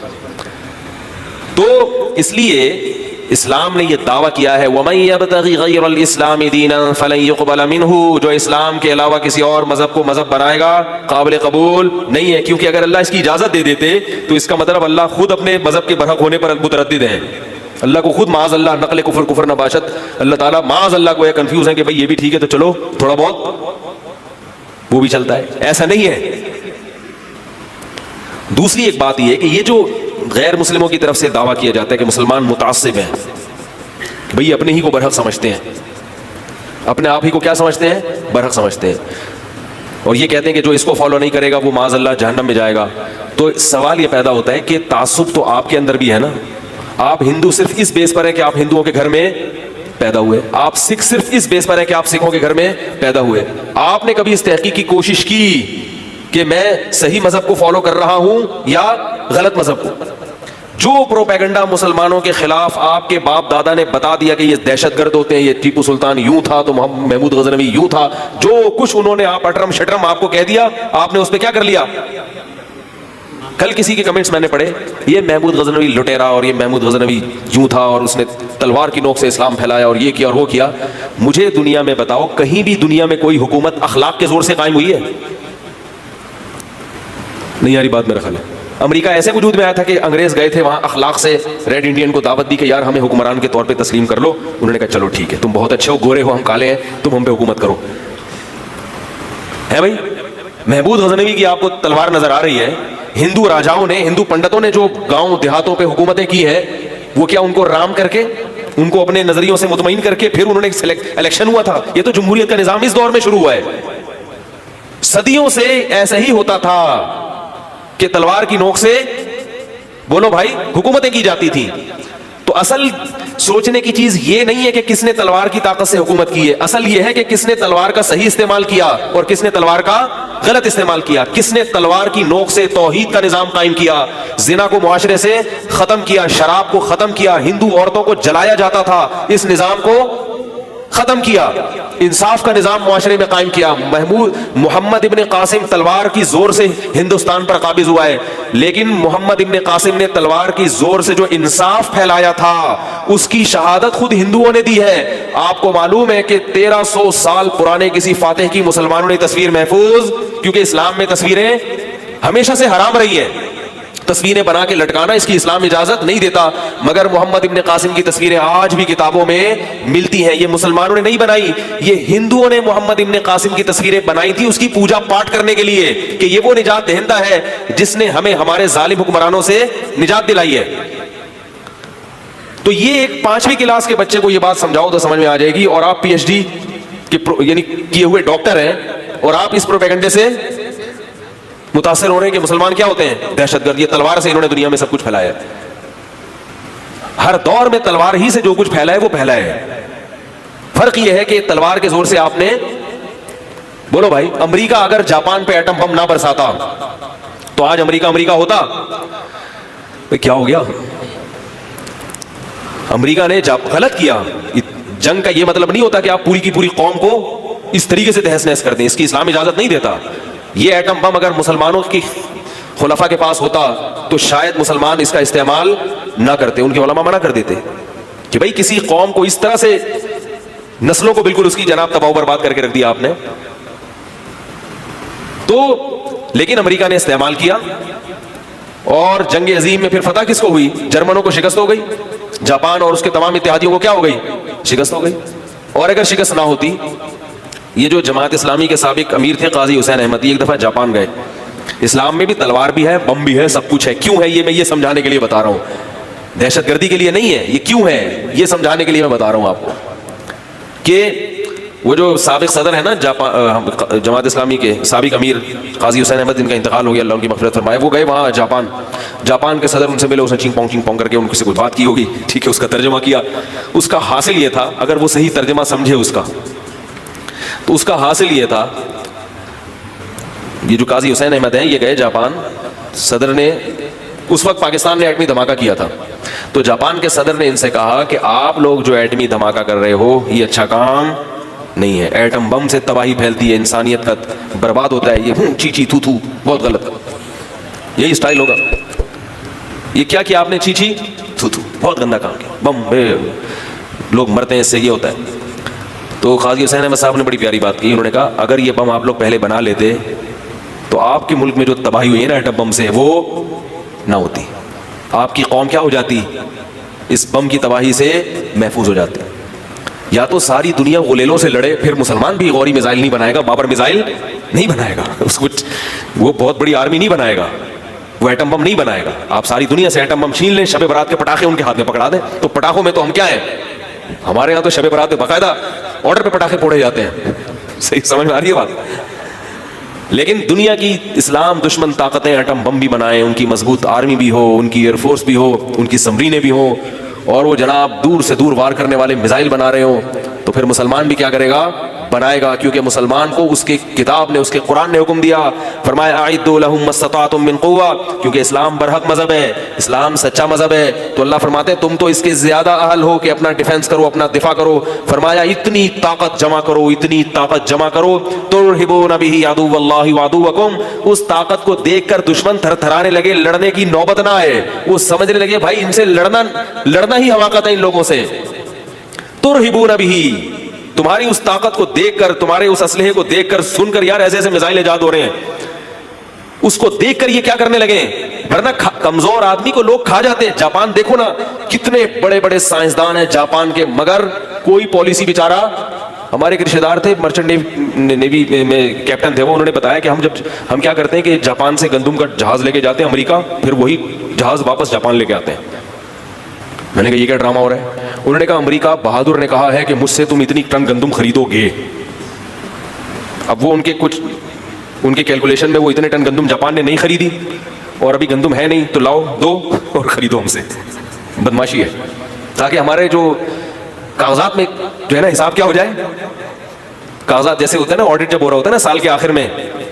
تو اس لیے اسلام نے یہ دعویٰ کیا ہے وَمَن يَبْتَغِ غَيْرَ الْإِسْلَامِ دِينًا فَلَن يُقْبَلَ مِنْهُ, جو اسلام کے علاوہ کسی اور مذہب کو مذہب بنائے گا قابل قبول نہیں ہے. کیونکہ اگر اللہ اس کی اجازت دے دیتے تو اس کا مطلب اللہ خود اپنے مذہب کے برحق ہونے پر متردد ہیں. اللہ کو خود معاذ اللہ نقل کفر نباشت, اللہ تعالیٰ معاذ اللہ کو کنفیوز ہیں کہ بھئی یہ بھی ٹھیک ہے تو چلو تھوڑا بہت وہ بھی چلتا ہے. ایسا نہیں ہے. دوسری ایک بات یہ ہے کہ یہ جو غیر مسلموں کی طرف سے دعویٰ کیا جاتا ہے کہ مسلمان متعصب ہیں, بھئی اپنے ہی کو برحق سمجھتے ہیں, اپنے آپ ہی کو کیا سمجھتے ہیں, برحق سمجھتے ہیں, اور یہ کہتے ہیں کہ جو اس کو فالو نہیں کرے گا وہ معاذ اللہ جہنم میں جائے گا. تو سوال یہ پیدا ہوتا ہے کہ تعصب تو آپ کے اندر بھی ہے نا. آپ ہندو صرف اس بیس پر ہے کہ آپ ہندوؤں کے گھر میں پیدا ہوئے, آپ سکھ صرف اس بیس پر ہے کہ آپ سکھوں کے گھر میں پیدا ہوئے. آپ نے کبھی اس تحقیق کی کوشش کی کہ میں صحیح مذہب کو فالو کر رہا ہوں یا غلط مذہب کو؟ جو پروپیگنڈا مسلمانوں کے خلاف آپ کے باپ دادا نے بتا دیا کہ یہ دہشت گرد ہوتے ہیں, یہ ٹیپو سلطان یوں تھا تو محمود غزنوی یوں تھا, جو کچھ انہوں نے آپ اٹرم شٹرم آپ کو کہہ دیا, آپ نے اس پہ کیا کر لیا؟ کل کسی کے کمنٹس میں نے پڑھے, یہ محمود غزنوی لٹیرا اور یہ محمود غزنوی یوں تھا اور اس نے تلوار کی نوک سے اسلام پھیلایا اور یہ کیا اور وہ کیا. مجھے دنیا میں بتاؤ, کہیں بھی دنیا میں کوئی حکومت اخلاق کے زور سے قائم ہوئی ہے؟ نہیں یاری بات میرا خیال ہے. امریکہ ایسے وجود میں آیا تھا کہ انگریز گئے تھے وہاں, اخلاق سے ریڈ انڈین کو دعوت دی کہ یار ہمیں حکمران کے طور پہ تسلیم کر لو. انہوں نے کہا چلو ٹھیک ہے, تم بہت اچھے ہو, گورے ہو, ہم کالے ہیں, تم ہم پہ حکومت کرو. ہے بھائی, محمود غزنوی کی آپ کو تلوار نظر آ رہی ہے. ہندو راجاؤں نے, ہندو پنڈتوں نے جو گاؤں دیہاتوں پہ حکومتیں کی ہے, وہ کیا ان کو رام کر کے, ان کو اپنے نظریوں سے مطمئن کر کے پھر انہوں نے الیکشن ہوا تھا؟ یہ تو جمہوریت کا نظام اس دور میں شروع ہوا ہے. صدیوں سے ایسا ہی ہوتا تھا کہ تلوار کی نوک سے بولو بھائی حکومتیں کی جاتی تھی. تو اصل سوچنے کی چیز یہ نہیں ہے کہ کس نے تلوار کی طاقت سے حکومت کی ہے, اصل یہ ہے کہ کس نے تلوار کا صحیح استعمال کیا اور کس نے تلوار کا غلط استعمال کیا. کس نے تلوار کی نوک سے توحید کا نظام قائم کیا, زنا کو معاشرے سے ختم کیا, شراب کو ختم کیا, ہندو عورتوں کو جلایا جاتا تھا, اس نظام کو ختم کیا, انصاف کا نظام معاشرے میں قائم کیا. محمد ابن قاسم تلوار کی زور سے ہندوستان پر قابض ہوا ہے, لیکن محمد ابن قاسم نے تلوار کی زور سے جو انصاف پھیلایا تھا اس کی شہادت خود ہندوؤں نے دی ہے. آپ کو معلوم ہے کہ 1300 سال پرانے کسی فاتح کی مسلمانوں نے تصویر محفوظ, کیونکہ اسلام میں تصویریں ہمیشہ سے حرام رہی ہیں, تصویریں بنا کے لٹکانا اس کی اسلام اجازت نہیں دیتا, مگر محمد ابن قاسم کی تصویریں آج بھی کتابوں میں ملتی ہیں. یہ مسلمانوں نے نہیں بنائی, یہ ہندوؤں نے محمد ابن قاسم کی تصویریں بنائی تھی اس کی پوجا پاٹ کرنے کے لیے کہ یہ وہ نجات دہندہ ہے جس نے ہمیں ہمارے ظالم حکمرانوں سے نجات دلائی ہے. تو یہ ایک 5ویں کلاس کے بچے کو یہ بات سمجھاؤ تو سمجھ میں آ جائے گی, اور آپ پی ایچ ڈی یعنی کیے ہوئے ڈاکٹر ہیں اور آپ اس پروپیگنڈے سے متاثر ہو رہے ہیں کہ مسلمان کیا ہوتے ہیں؟ دہشت گرد. یہ تلوار سے انہوں نے دنیا میں سب کچھ پھیلایا ہے, ہر دور میں تلوار ہی سے جو کچھ پھیلا ہے وہ پھیلا ہے. فرق یہ ہے کہ تلوار کے زور سے آپ نے, بولو بھائی, امریکہ اگر جاپان پہ ایٹم بم نہ برساتا تو آج امریکہ ہوتا؟ کیا ہو گیا؟ امریکہ نے غلط کیا. جنگ کا یہ مطلب نہیں ہوتا کہ آپ پوری کی پوری قوم کو اس طریقے سے تہس نہس کر دیں, اس کی اسلام اجازت نہیں دیتا. یہ ایٹم بم اگر مسلمانوں کی خلفاء کے پاس ہوتا تو شاید مسلمان اس کا استعمال نہ کرتے, ان کے علماء منع کر دیتے کہ بھائی کسی قوم کو اس طرح سے نسلوں کو بالکل اس کی جناب تباہ و برباد کر کے رکھ دیا آپ نے. تو لیکن امریکہ نے استعمال کیا اور جنگ عظیم میں پھر فتح کس کو ہوئی؟ جرمنوں کو شکست ہو گئی, جاپان اور اس کے تمام اتحادیوں کو کیا ہو گئی؟ شکست ہو گئی. اور اگر شکست نہ ہوتی, یہ جو جماعت اسلامی کے سابق امیر تھے قاضی حسین احمدی, ایک دفعہ جاپان گئے. اسلام میں بھی تلوار بھی ہے, بم بھی ہے, سب کچھ ہے. کیوں ہے یہ میں یہ سمجھانے کے لیے بتا رہا ہوں, دہشت گردی کے لیے نہیں ہے. یہ کیوں ہے یہ سمجھانے کے لیے میں بتا رہا ہوں آپ کو کہ وہ جو سابق صدر ہے نا جماعت اسلامی کے سابق امیر قاضی حسین احمد, جن کا انتقال ہو گیا, اللہ ان کی مغفرت فرمائے, وہ گئے وہاں جاپان کے صدر ان سے ملے, اس نے چنگ پونگ کر کے ان سے کچھ بات کی ہوگی, ٹھیک ہے, اس کا ترجمہ کیا. اس کا حاصل یہ تھا, اگر وہ صحیح ترجمہ سمجھے اس کا, تو اس کا حاصل یہ تھا, یہ جو قاضی حسین احمد ہیں یہ گئے جاپان, صدر نے اس وقت پاکستان نے ایٹمی دھماکہ کیا تھا, تو جاپان کے صدر نے ان سے کہا کہ آپ لوگ جو ایٹمی دھماکہ کر رہے ہو یہ اچھا کام نہیں ہے, ایٹم بم سے تباہی پھیلتی ہے, انسانیت کا برباد ہوتا ہے, یہ چیچی تھو تھو بہت غلط, یہی اسٹائل ہوگا. یہ کیا کیا آپ نے؟ چیچی تھو تھو, بہت گندا کام کیا, بم لوگ مرتے ہیں اس سے, یہ ہوتا ہے. تو قاضی حسین احمد صاحب نے بڑی پیاری بات کی, انہوں نے کہا اگر یہ بم آپ لوگ پہلے بنا لیتے تو آپ کے ملک میں جو تباہی ہوئی ہے نا ایٹم بم سے وہ نہ ہوتی, آپ کی قوم کیا ہو جاتی؟ اس بم کی تباہی سے محفوظ ہو جاتی. یا تو ساری دنیا غلیلوں سے لڑے, پھر مسلمان بھی غوری میزائل نہیں بنائے گا, بابر میزائل نہیں بنائے گا, اس کو وہ بہت بڑی آرمی نہیں بنائے گا, وہ ایٹم بم نہیں بنائے گا. آپ ساری دنیا سے ایٹم بم چھین لیں, شب برات کے پٹاخے ان کے ہاتھ میں پکڑا دیں, تو پٹاخوں میں تو ہم کیا ہیں, ہمارے یہاں تو شب برات میں باقاعدہ آرڈر پہ پٹاخے پھوڑے جاتے ہیں. صحیح سمجھ میں آ رہی ہے بات؟ لیکن دنیا کی اسلام دشمن طاقتیں ایٹم بم بھی بنائیں, ان کی مضبوط آرمی بھی ہو, ان کی ایئر فورس بھی ہو, ان کی سمرینیں بھی ہوں, اور وہ جناب دور سے دور وار کرنے والے میزائل بنا رہے ہوں, تو پھر مسلمان بھی کیا کرے گا؟ بنائے گا, کیونکہ مسلمان کو اس کے کتاب نے, اس کے قرآن نے حکم دیا, فرمایا اعدوا لهم ما استطعتم من قوہ, کیونکہ اسلام برحق مذہب ہے, اسلام سچا مذہب ہے. تو اللہ فرماتے ہیں تم تو اس کے زیادہ اہل ہو کہ اپنا ڈیفینس کرو, اپنا دفاع کرو. فرمایا اتنی طاقت جمع کرو, اتنی طاقت جمع کرو, ترہبون بہ عدو اللہ وعدوکم, اس طاقت کو دیکھ کر دشمن تھر تھرانے لگے, لڑنے کی نوبت نہ آئے, وہ سمجھنے لگے بھائی ان سے لڑنا ہی حماقت ہے ان لوگوں سے. ترہبون بہ, تمہاری اس طاقت کو دیکھ کر, تمہارے اس اسلحے کو دیکھ کر, سن کر یار ایسے ایسے میزائل ایجاد ہو رہے ہیں, اس کو دیکھ کر یہ کیا کرنے لگے, ورنہ کمزور آدمی کو لوگ کھا جاتے ہیں. جاپان دیکھو نا, کتنے بڑے بڑے سائنسدان ہیں جاپان کے, مگر کوئی پالیسی بیچارہ. ہمارے ایک رشتے دار تھے, مرچنٹ نیوی میں کیپٹن تھے وہ, انہوں نے بتایا کہ ہم کیا کرتے ہیں کہ جاپان سے گندم کا جہاز لے کے جاتے ہیں امریکہ, پھر وہی جہاز واپس جاپان لے کے آتے ہیں. میں نے کہا یہ کیا ڈرامہ ہو رہا ہے. انہوں نے کہا امریکہ بہادر نے کہا ہے کہ مجھ سے تم اتنی ٹن گندم خریدو گے. اب وہ ان کے کیلکولیشن میں وہ اتنے ٹن گندم جاپان نے نہیں خریدی, اور ابھی گندم ہے نہیں, تو لاؤ دو اور خریدو ہم سے. بدماشی ہے, تاکہ ہمارے جو کاغذات میں جو ہے نا حساب کیا ہو جائے. کاغذات جیسے ہوتا ہے نا, آڈٹ جب ہو رہا ہوتا ہے نا سال کے آخر میں,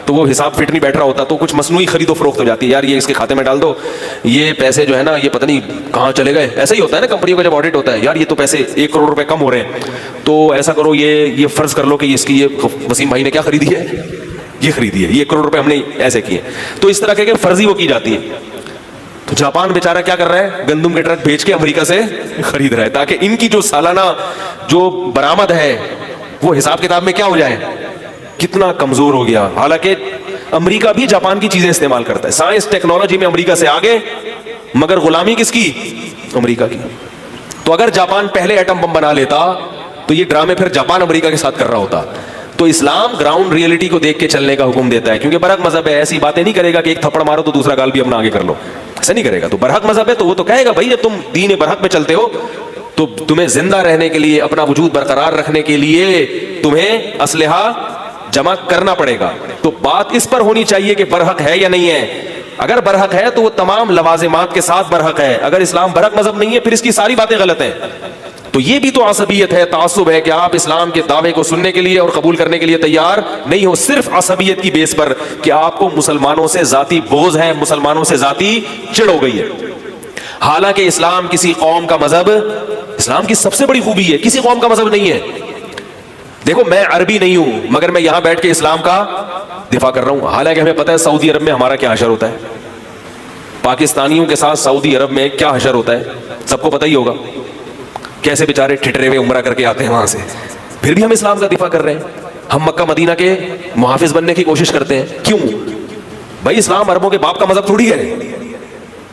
تو وہ حساب فٹ نہیں بیٹھ رہا ہوتا, تو کچھ مصنوعی خرید و فروخت ہو جاتی ہے. یار یہ اس کے کھاتے میں ڈال دو, یہ پیسے جو ہے نا یہ پتہ نہیں کہاں چلے گئے. ایسا ہی ہوتا ہے نا کمپنیوں کا جب آڈٹ ہوتا ہے, یار یہ تو پیسے 1 کروڑ روپے کم ہو رہے ہیں, تو ایسا کرو یہ فرض کر لو کہ اس کی یہ وسیم بھائی نے کیا خریدی ہے, یہ خریدی ہے, یہ 1 کروڑ روپے ہم نے ایسے کیے. تو اس طرح کے فرضی وہ کی جاتی ہے. تو جاپان بیچارہ کیا کر رہا ہے, گندم کے ٹرک بھیج کے امریکہ سے خرید رہا ہے, تاکہ ان کی جو سالانہ جو برآمد ہے وہ حساب کتاب میں کیا ہو جائے. کتنا کمزور ہو گیا. حالانکہ امریکہ بھی جاپان کی چیزیں استعمال کرتا ہے, سائنس ٹیکنالوجی میں امریکہ سے آگے, مگر غلامی کس کی, امریکہ کی. تو اگر جاپان پہلے ایٹم بم بنا لیتا تو یہ ڈرامے پھر جاپان امریکہ کے ساتھ کر رہا ہوتا. تو اسلام گراؤنڈ ریئلٹی کو دیکھ کے چلنے کا حکم دیتا ہے, کیونکہ برحق مذہب ہے. ایسی باتیں نہیں کرے گا کہ ایک تھپڑ مارو تو دوسرا گال بھی اپنا آگے کر لو, ایسا نہیں کرے گا. تو برحق مذہب ہے تو وہ تو کہے گا بھائی جب تم دین برحق میں چلتے ہو تو تمہیں زندہ رہنے کے لیے, اپنا وجود برقرار رکھنے کے لیے تمہیں اسلحہ جمع کرنا پڑے گا. تو بات اس پر ہونی چاہیے کہ برحق ہے یا نہیں ہے. اگر برحق ہے تو وہ تمام لوازمات کے ساتھ برحق ہے. اگر اسلام برحق مذہب نہیں ہے پھر اس کی ساری باتیں غلط ہیں. تو یہ بھی تو عصبیت ہے, تعصب ہے, کہ آپ اسلام کے دعوے کو سننے کے لیے اور قبول کرنے کے لیے تیار نہیں ہو, صرف عصبیت کی بیس پر کہ آپ کو مسلمانوں سے ذاتی بغض ہے, مسلمانوں سے ذاتی چڑ ہو گئی ہے. حالانکہ اسلام کسی قوم کا مذہب, اسلام کی سب سے بڑی خوبی ہے کسی قوم کا مذہب نہیں ہے. دیکھو میں عربی نہیں ہوں مگر میں یہاں بیٹھ کے اسلام کا دفاع کر رہا ہوں. حالانکہ ہمیں پتہ ہے سعودی عرب میں ہمارا کیا حشر ہوتا ہے, پاکستانیوں کے ساتھ سعودی عرب میں کیا حشر ہوتا ہے, سب کو پتہ ہی ہوگا. کیسے بیچارے ٹھٹرے ہوئے عمرہ کر کے آتے ہیں وہاں سے, پھر بھی ہم اسلام کا دفاع کر رہے ہیں. ہم مکہ مدینہ کے محافظ بننے کی کوشش کرتے ہیں. کیوں بھائی, اسلام عربوں کے باپ کا مذہب تھوڑی ہے.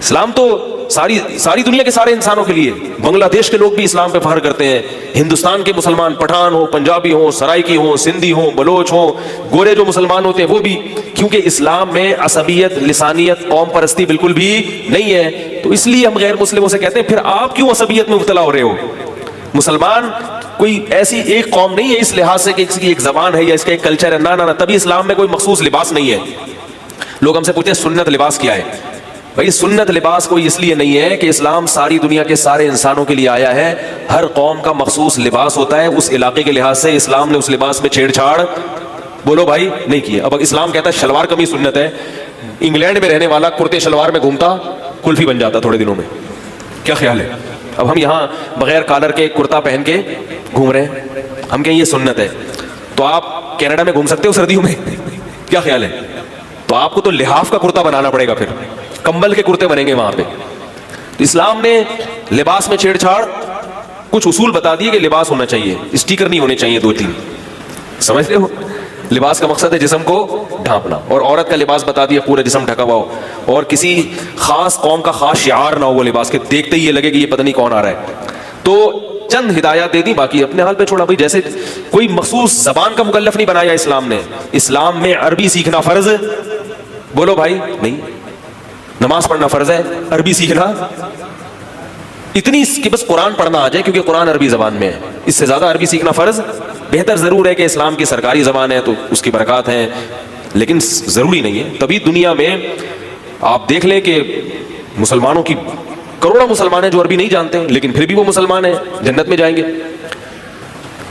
اسلام تو ساری دنیا کے سارے انسانوں کے لیے. بنگلہ دیش کے لوگ بھی اسلام پہ فخر کرتے ہیں, ہندوستان کے مسلمان, پٹھان ہو, پنجابی ہو, سرائکی ہو, سندھی ہو, بلوچ ہو, گورے جو مسلمان ہوتے ہیں وہ بھی, کیونکہ اسلام میں عصبیت, لسانیت, قوم پرستی بالکل بھی نہیں ہے. تو اس لیے ہم غیر مسلموں سے کہتے ہیں پھر آپ کیوں عصبیت میں مبتلا ہو رہے ہو. مسلمان کوئی ایسی ایک قوم نہیں ہے اس لحاظ سے کہ اس کی ایک زبان ہے یا اس کا ایک کلچر ہے, نہ. تبھی اسلام میں کوئی مخصوص لباس نہیں ہے. لوگ ہم سے پوچھتے ہیں سنت لباس کیا ہے. بھائی سنت لباس کوئی اس لیے نہیں ہے کہ اسلام ساری دنیا کے سارے انسانوں کے لیے آیا ہے. ہر قوم کا مخصوص لباس ہوتا ہے اس علاقے کے لحاظ سے. اسلام نے اس لباس میں چھیڑ چھاڑ بولو بھائی نہیں کیا. اب اسلام کہتا ہے شلوار قمیض سنت ہے, انگلینڈ میں رہنے والا کرتے شلوار میں گھومتا کلفی بن جاتا تھوڑے دنوں میں. کیا خیال ہے؟ اب ہم یہاں بغیر کالر کے کرتا پہن کے گھوم رہے ہیں, ہم کہیں یہ سنت ہے. تو آپ کینیڈا میں گھوم سکتے ہو سردیوں میں, کیا خیال ہے؟ تو آپ کو تو لحاف کا کرتا بنانا پڑے گا, پھر کمبل کے کرتے بنیں گے وہاں پہ. اسلام نے لباس میں چھیڑ چھاڑ کچھ اصول بتا دیے کہ لباس ہونا چاہیے, اسٹیکر نہیں ہونے چاہیے 2-3. سمجھ رہے ہو, لباس کا مقصد ہے جسم کو ڈھانپنا, اور عورت کا لباس بتا دیا پورا جسم ڈھکا ہوا ہو, اور کسی خاص قوم کا خاص شعار نہ ہو وہ لباس کے, دیکھتے ہی یہ لگے کہ یہ پتہ نہیں کون آ رہا ہے. تو چند ہدایات دے دی, باقی اپنے حال پہ چھوڑا. بھائی جیسے کوئی مخصوص زبان کا مکلف نہیں بنایا اسلام نے. اسلام میں عربی سیکھنا فرض, بولو بھائی نہیں. نماز پڑھنا فرض ہے, عربی سیکھنا اتنی کہ بس قرآن پڑھنا آ جائے کیونکہ قرآن عربی زبان میں ہے, اس سے زیادہ عربی سیکھنا فرض. بہتر ضرور ہے کہ اسلام کی سرکاری زبان ہے تو اس کی برکات ہیں, لیکن ضروری نہیں ہے. تبھی دنیا میں آپ دیکھ لیں کہ مسلمانوں کی کروڑوں مسلمان ہیں جو عربی نہیں جانتے, لیکن پھر بھی وہ مسلمان ہیں, جنت میں جائیں گے.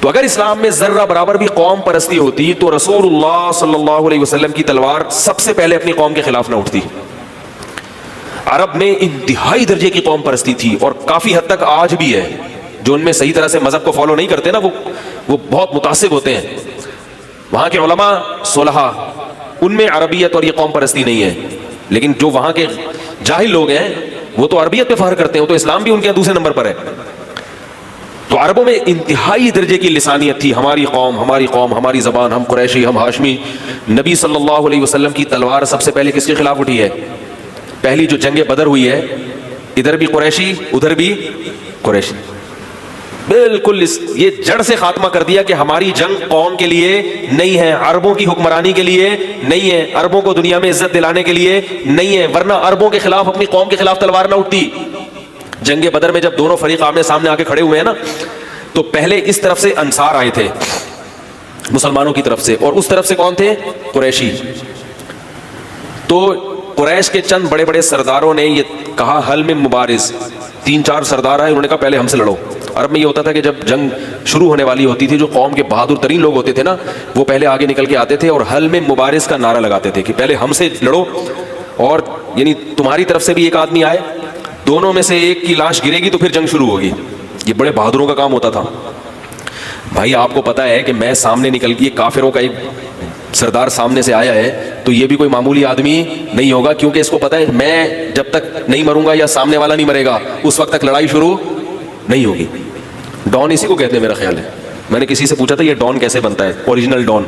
تو اگر اسلام میں ذرہ برابر بھی قوم پرستی ہوتی تو رسول اللہ صلی اللہ علیہ وسلم کی تلوار سب سے پہلے اپنی قوم کے خلاف نہ اٹھتی. عرب میں انتہائی درجے کی قوم پرستی تھی, اور کافی حد تک آج بھی ہے. جو ان میں صحیح طرح سے مذہب کو فالو نہیں کرتے نا, وہ بہت متعصب ہوتے ہیں. وہاں کے علماء صلحاء, ان میں عربیت اور یہ قوم پرستی نہیں ہے, لیکن جو وہاں کے جاہل لوگ ہیں وہ تو عربیت پہ فخر کرتے ہیں, وہ تو اسلام بھی ان کے دوسرے نمبر پر ہے. تو عربوں میں انتہائی درجے کی لسانیت تھی, ہماری قوم, ہماری زبان, ہم قریشی, ہم ہاشمی. نبی صلی اللہ علیہ وسلم کی تلوار سب سے پہلے کس کے خلاف اٹھی ہے؟ پہلی جو جنگ بدر ہوئی ہے, ادھر بھی قریشی ادھر بھی قریشی. بالکل یہ جڑ سے خاتمہ کر دیا کہ ہماری جنگ قوم کے لیے نہیں ہے, عربوں کی حکمرانی کے لیے نہیں ہے, عربوں کو دنیا میں عزت دلانے کے لیے نہیں ہے, ورنہ عربوں کے خلاف اپنی قوم کے خلاف تلوار نہ اٹھتی. جنگ بدر میں جب دونوں فریق آمنے سامنے آ کے کھڑے ہوئے ہیں نا, تو پہلے اس طرف سے انصار آئے تھے مسلمانوں کی طرف سے, اور اس طرف سے کون تھے؟ قریشی. تو قریش کے چند بڑے بڑے سرداروں نے یہ کہا حل میں مبارز, 3-4 سردار آئے, انہوں نے کہا پہلے ہم سے لڑو. عرب میں یہ ہوتا تھا کہ جب جنگ شروع ہونے والی ہوتی تھی, جو قوم کے بہادر ترین لوگ ہوتے تھے نا, وہ پہلے آگے نکل کے آتے تھے اور حل میں مبارز کا نعرہ لگاتے تھے کہ پہلے ہم سے لڑو, اور یعنی تمہاری طرف سے بھی ایک آدمی آئے, دونوں میں سے ایک کی لاش گرے گی تو پھر جنگ شروع ہوگی. یہ بڑے بہادروں کا کام ہوتا تھا. بھائی آپ کو پتا ہے کہ میں سامنے نکل کے کافروں کا ایک سردار سامنے سے آیا ہے, تو یہ بھی کوئی معمولی آدمی نہیں ہوگا, کیونکہ اس کو پتا ہے میں جب تک نہیں مروں گا یا سامنے والا نہیں مرے گا اس وقت تک لڑائی شروع نہیں ہوگی. ڈان اسی کو کہتے ہیں میرا خیال ہے. میں نے کسی سے پوچھا تھا یہ ڈان کیسے بنتا ہے, اوریجنل ڈان,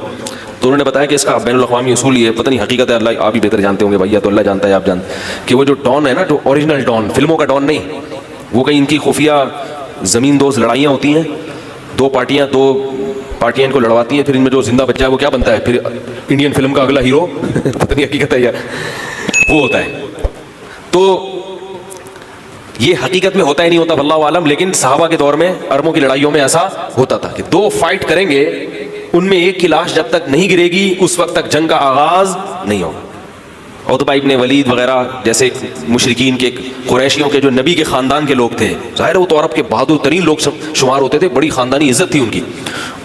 تو انہوں نے بتایا کہ اس کا بین الاقوامی اصول یہ ہے, پتہ نہیں حقیقت ہے, اللہ آپ ہی بہتر جانتے ہوں گے بھائی, یا تو اللہ جانتا ہے آپ جانتے, کہ وہ جو ڈان ہے نا, جو اوریجنل ڈان, فلموں کا ڈان نہیں, وہ کہیں ان کی خفیہ زمین دوز لڑائیاں ہوتی ہیں, دو پارٹیاں ان کو لڑواتی ہیں, پھر ان میں جو زندہ بچہ ہے وہ کیا بنتا ہے, پھر انڈین فلم کا اگلا ہیرو, پتہ نہیں حقیقت ہے یا وہ ہوتا ہے. تو یہ حقیقت میں ہوتا ہی نہیں ہوتا واللہ عالم, لیکن صحابہ کے دور میں عربوں کی لڑائیوں میں ایسا ہوتا تھا کہ دو فائٹ کریں گے, ان میں ایک کی لاش جب تک نہیں گرے گی اس وقت تک جنگ کا آغاز نہیں ہوگا. عتبہ ابن ولید وغیرہ جیسے مشرکین کے, قریشیوں کے جو نبی کے خاندان کے لوگ تھے, ظاہر ہے وہ تو عرب کے بہادر ترین لوگ شمار ہوتے تھے, بڑی خاندانی عزت تھی ان کی,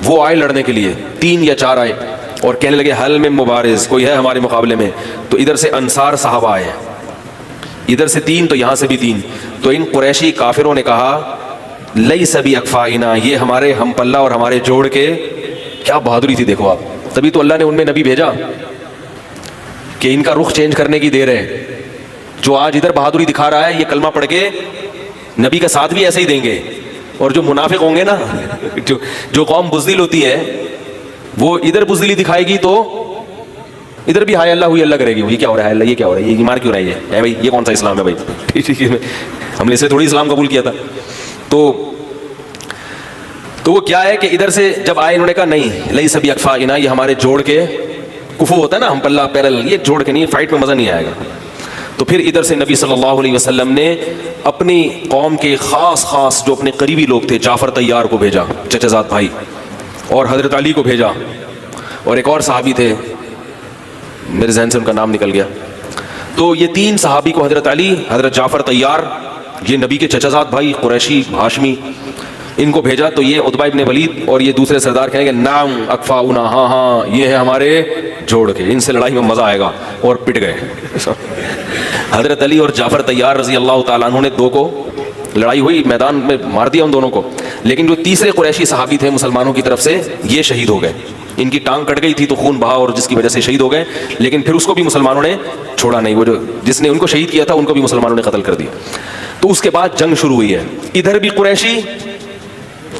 وہ آئے لڑنے کے لیے, 3 یا 4 آئے اور کہنے لگے حل میں مبارز, کوئی ہے ہمارے مقابلے میں؟ تو ادھر سے انصار صحابہ آئے, ادھر سے 3 تو یہاں سے بھی 3. تو ان قریشی کافروں نے کہا لیس باکفائنا, یہ ہمارے ہم پلہ اور ہمارے جوڑ کے. کیا بہادری تھی دیکھو آپ, تبھی تو اللہ نے ان میں نبی بھیجا کہ ان کا رخ چینج کرنے کی دیر ہے. جو آج ادھر بہادری دکھا رہا ہے یہ کلمہ پڑھ کے نبی کا ساتھ بھی ایسے ہی دیں گے, اور جو منافق ہوں گے نا, جو قوم بزدل ہوتی ہے وہ ادھر بزدلی دکھائے گی تو ادھر بھی ہائے اللہ ہوئی اللہ کرے گی, یہ کیا ہو رہا ہے اللہ, یہ کیا ہو رہا ہے, یہ مار کیوں رہا ہے بھائی, یہ کون سا اسلام ہے بھائی, ہم نے اسے تھوڑی اسلام قبول کیا تھا. تو وہ کیا ہے کہ ادھر سے جب آئے انہوں نے کہا نہیں لیس باکفائنا, یہ ہمارے جوڑ کے, کفو ہوتا ہے نا ہم پلہ پیرل, یہ جوڑ کے نہیں, فائٹ میں مزہ نہیں آئے گا. تو پھر ادھر سے نبی صلی اللہ علیہ وسلم نے اپنی قوم کے خاص جو اپنے قریبی لوگ تھے, جعفر طیار کو بھیجا, چچا زاد بھائی, اور حضرت علی کو بھیجا, اور ایک اور صحابی تھے میرے ذہن سے ان کا نام نکل گیا. تو یہ 3 صحابی کو, حضرت علی, حضرت جعفر طیار, یہ نبی کے چچا زاد بھائی قریشی ہاشمی, ان کو بھیجا. تو یہ عتبہ ابن ولید اور یہ دوسرے سردار کہیں گے نام اکفاؤنا, ہاں یہ ہے ہمارے جوڑ کے, ان سے لڑائی میں مزہ آئے گا, اور پٹ گئے. حضرت علی اور جعفر طیار رضی اللہ تعالیٰ عنہ نے 2 کو لڑائی ہوئی, میدان میں مار دیا ان دونوں کو, لیکن جو تیسرے قریشی صحابی تھے مسلمانوں کی طرف سے, یہ شہید ہو گئے. ان کی ٹانگ کٹ گئی تھی تو خون بہا, اور جس کی وجہ سے شہید ہو گئے, لیکن پھر اس کو بھی مسلمانوں نے چھوڑا نہیں, وہ جو جس نے ان کو شہید کیا تھا ان کو بھی مسلمانوں نے قتل کر دیا. تو اس کے بعد جنگ شروع ہوئی ہے, ادھر بھی قریشی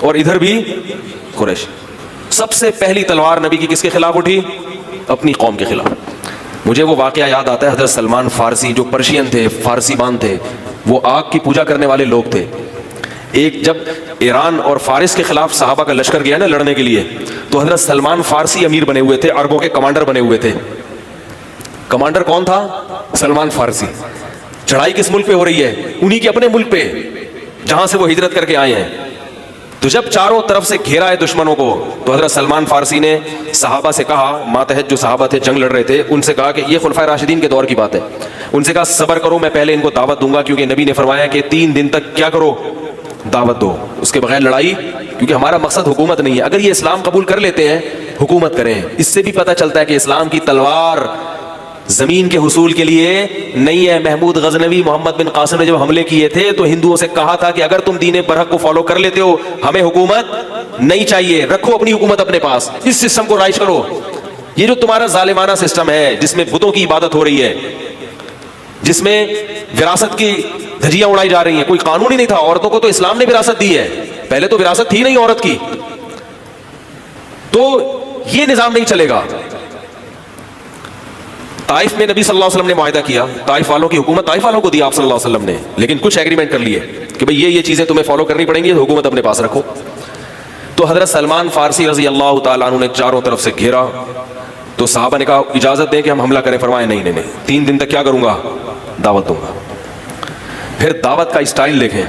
اور ادھر بھی قریشی. سب سے پہلی تلوار نبی کی کس کے خلاف اٹھی؟ اپنی قوم کے خلاف. مجھے وہ واقعہ یاد آتا ہے, حضرت سلمان فارسی جو پرشین تھے, فارسی بان تھے, وہ آگ کی پوجا کرنے والے لوگ تھے. ایک جب ایران اور فارس کے خلاف صحابہ کا لشکر گیا نا لڑنے کے لیے, تو حضرت سلمان فارسی امیر بنے ہوئے تھے, عربوں کے کمانڈر بنے ہوئے تھے. کمانڈر کون تھا؟ سلمان فارسی. چڑھائی کس ملک پہ ہو رہی ہے؟ انہی کے اپنے ملک پہ جہاں سے وہ ہجرت کر کے آئے ہیں. تو جب چاروں طرف سے گھیرا ہے دشمنوں کو, تو حضرت سلمان فارسی نے صحابہ سے کہا, ماتحت جو صحابہ تھے جنگ لڑ رہے تھے, ان سے کہا کہ یہ خلفائے راشدین کے دور کی بات ہے, ان سے کہا صبر کرو, میں پہلے ان کو دعوت دوں گا, کیونکہ نبی نے فرمایا کہ 3 دن تک کیا کرو, دعوت دو, اس کے بغیر لڑائی کیونکہ ہمارا مقصد حکومت نہیں ہے. اگر یہ اسلام قبول کر لیتے ہیں حکومت کریں. اس سے بھی پتہ چلتا ہے کہ اسلام کی تلوار زمین کے حصول کے لیے نہیں ہے. محمود غزنوی محمد بن قاسم نے جب حملے کیے تھے تو ہندوؤں سے کہا تھا کہ اگر تم دین برحق کو فالو کر لیتے ہو ہمیں حکومت نہیں چاہیے, رکھو اپنی حکومت اپنے پاس, اس سسٹم کو رائج کرو. یہ جو تمہارا ظالمانہ سسٹم ہے جس میں بتوں کی عبادت ہو رہی ہے, جس میں وراثت کی دھجیاں اڑائی جا رہی ہیں, کوئی قانون ہی نہیں تھا. عورتوں کو تو اسلام نے وراثت دی ہے, پہلے تو وراثت تھی نہیں عورت کی. تو یہ نظام نہیں چلے گا. طائف میں نبی صلی اللہ علیہ وسلم نے معاہدہ کیا, طائف والوں کی حکومت طائف والوں کو دی آپ صلی اللہ علیہ وسلم نے, لیکن کچھ ایگریمنٹ کر لیے کہ بھئی یہ چیزیں تمہیں فالو کرنی پڑیں گی, حکومت اپنے پاس رکھو. تو حضرت سلمان فارسی رضی اللہ تعالیٰ عنہ نے چاروں طرف سے گھیرا. تو صحابہ نے کہا اجازت دیں کہ ہم حملہ کریں. فرمایا نہیں نہیں نہیں, 3 دن تک کیا کروں گا, دعوت دوں گا. پھر دعوت کا اسٹائل دیکھیں,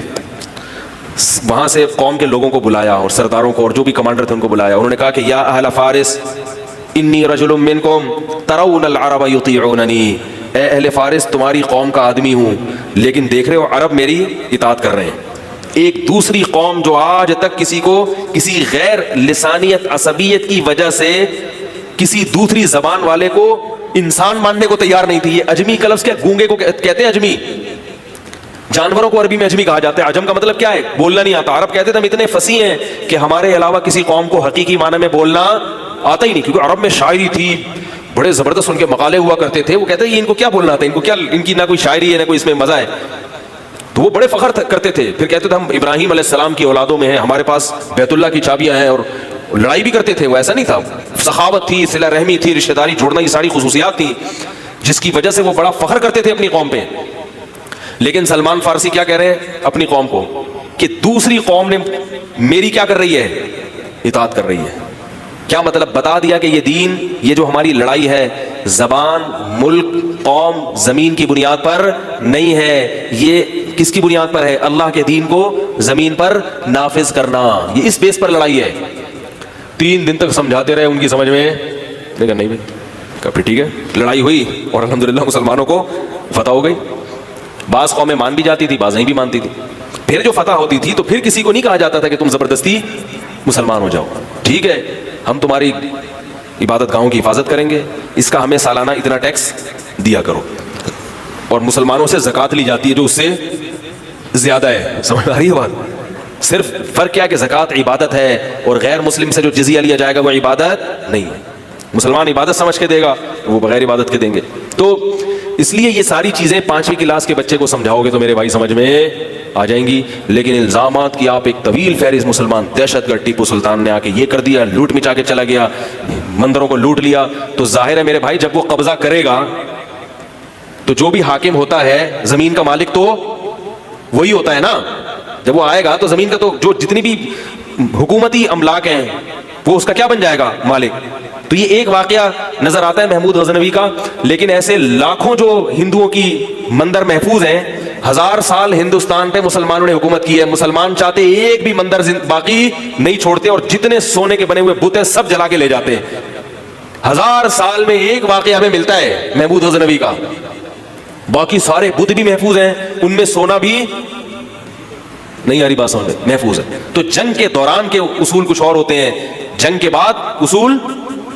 وہاں سے قوم کے لوگوں کو بلایا اور سرداروں کو اور جو بھی کمانڈر تھے ان کو بلایا. انہوں نے کہا کہ یا اہل فارس انی رجل منکم ترون العرب یطیعوننی, اے اہل فارس تمہاری قوم کا آدمی ہوں لیکن دیکھ رہے ہو عرب میری اطاعت کر رہے ہیں. ایک دوسری قوم جو آج تک کسی کو کسی غیر لسانیت عصبیت کی وجہ سے کسی دوسری زبان والے کو انسان ماننے کو تیار نہیں تھی. یہ اجمی کا لفظ کیا, گونگے کو کہتے ہیں اجمی. جانوروں کو عربی میں اجمی کہا جاتا ہے. عجم کا مطلب کیا ہے, بولنا نہیں آتا. عرب کہتے تھے ہم اتنے فصیح ہیں کہ ہمارے علاوہ کسی قوم کو حقیقی معنی میں بولنا آتا ہی نہیں, کیونکہ عرب میں شاعری تھی, بڑے زبردست ان کے مقالے ہوا کرتے تھے. وہ کہتے ہیں ان کو کیا بولنا آتا ہے, ان کو کیا, ان کی نہ کوئی شاعری ہے نہ کوئی اس میں مزہ ہے. تو وہ بڑے فخر کرتے تھے. پھر کہتے تھے ہم ابراہیم علیہ السلام کی اولادوں میں ہیں, ہمارے پاس بیت اللہ کی چابیاں ہیں. اور لڑائی بھی کرتے تھے, وہ ایسا نہیں تھا. سخاوت تھی, صلہ رحمی تھی, رشتہ داری جوڑنا, یہ ساری خصوصیات تھیں جس کی وجہ سے وہ بڑا فخر کرتے تھے اپنی قوم پہ. لیکن سلمان فارسی کیا کہہ رہے ہیں اپنی قوم کو کہ دوسری قوم نے میری کیا کر رہی ہے, اطاعت کر رہی ہے. کیا مطلب, بتا دیا کہ یہ دین, یہ جو ہماری لڑائی ہے زبان, ملک, قوم, زمین کی بنیاد پر نہیں ہے. یہ کس کی بنیاد پر ہے, اللہ کے دین کو زمین پر نافذ کرنا. یہ اس بیس پر لڑائی ہے. 3 دن تک سمجھاتے رہے, ان کی سمجھ میں لیکن نہیں بھائی. پھر ٹھیک ہے, لڑائی ہوئی اور الحمدللہ مسلمانوں کو فتح ہو گئی. بعض قومیں مان بھی جاتی تھی, بعض نہیں بھی مانتی تھی. پھر جو فتح ہوتی تھی تو پھر کسی کو نہیں کہا جاتا تھا کہ تم زبردستی مسلمان ہو جاؤ. ٹھیک ہے, ہم تمہاری عبادت گاہوں کی حفاظت کریں گے, اس کا ہمیں سالانہ اتنا ٹیکس دیا کرو. اور مسلمانوں سے زکوٰۃ لی جاتی ہے جو اس سے زیادہ ہے. سمجھ آ رہی ہے بات؟ صرف فرق کیا کہ زکوٰۃ عبادت ہے اور غیر مسلم سے جو جزیہ لیا جائے گا وہ عبادت نہیں ہے. مسلمان عبادت سمجھ کے دے گا, وہ بغیر عبادت کے دیں گے. تو اس لیے یہ ساری چیزیں 5ویں کلاس کے بچے کو سمجھاؤ گے تو میرے بھائی سمجھ میں آ جائیں گی. لیکن الزامات کی آپ ایک طویل فہرست, مسلمان دہشت گرد ٹیپو سلطان نے آ کے یہ کر دیا, لوٹ مچا کے چلا گیا, مندروں کو لوٹ لیا. تو ظاہر ہے میرے بھائی جب وہ قبضہ کرے گا تو جو بھی حاکم ہوتا ہے زمین کا مالک تو وہی ہوتا ہے نا. جب وہ آئے گا تو زمین کا تو جو جتنی بھی حکومتی املاک ہیں وہ اس کا کیا بن جائے گا, مالک. تو یہ ایک واقعہ نظر آتا ہے محمود غزنوی کا, لیکن ایسے لاکھوں جو ہندوؤں کی مندر محفوظ ہیں. 1000 سال ہندوستان پہ مسلمانوں نے حکومت کی ہے. مسلمان چاہتے ایک بھی مندر باقی نہیں چھوڑتے, اور جتنے سونے کے بنے ہوئے بت ہیں سب جلا کے لے جاتے. 1000 سال میں ایک واقعہ ہمیں ملتا ہے محمود غزنوی کا, باقی سارے بت بھی محفوظ ہیں, ان میں سونا بھی نہیں. آ رہی بات سمجھ میں, محفوظ ہے. تو جنگ کے دوران کے اصول کچھ اور ہوتے ہیں, جنگ کے بعد اصول.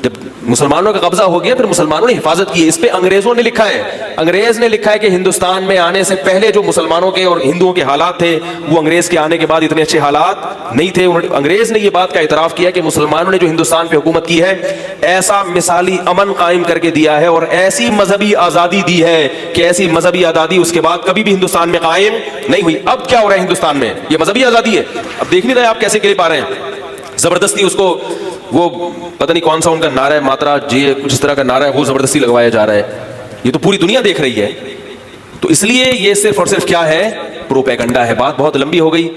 جب مسلمانوں کا قبضہ ہو گیا پھر مسلمانوں نے حفاظت کی. اس پہ انگریزوں نے لکھا ہے, انگریز نے لکھا ہے کہ ہندوستان میں آنے سے پہلے جو مسلمانوں کے اور ہندوؤں کے حالات تھے وہ انگریز کے آنے کے بعد اتنے اچھے حالات نہیں تھے. انگریز نے یہ بات کا اعتراف کیا کہ مسلمانوں نے جو ہندوستان پہ حکومت کی ہے ایسا مثالی امن قائم کر کے دیا ہے اور ایسی مذہبی آزادی دی ہے کہ ایسی مذہبی آزادی اس کے بعد کبھی بھی ہندوستان میں قائم نہیں ہوئی. اب کیا ہو رہا ہے ہندوستان میں, یہ مذہبی آزادی ہے. اب دیکھ نہیں رہے آپ کیسے کلپ آ رہے ہیں, زبردستی اس کو وہ پتہ نہیں کون سا ان کا نعرہ ہے, ماترا جی کچھ اس طرح کا نعرہ ہے, وہ زبردستی لگوایا جا رہا ہے. یہ تو پوری دنیا دیکھ رہی ہے. تو اس لیے یہ صرف اور صرف کیا ہے, پروپیگنڈا ہے. بات بہت لمبی ہو گئی.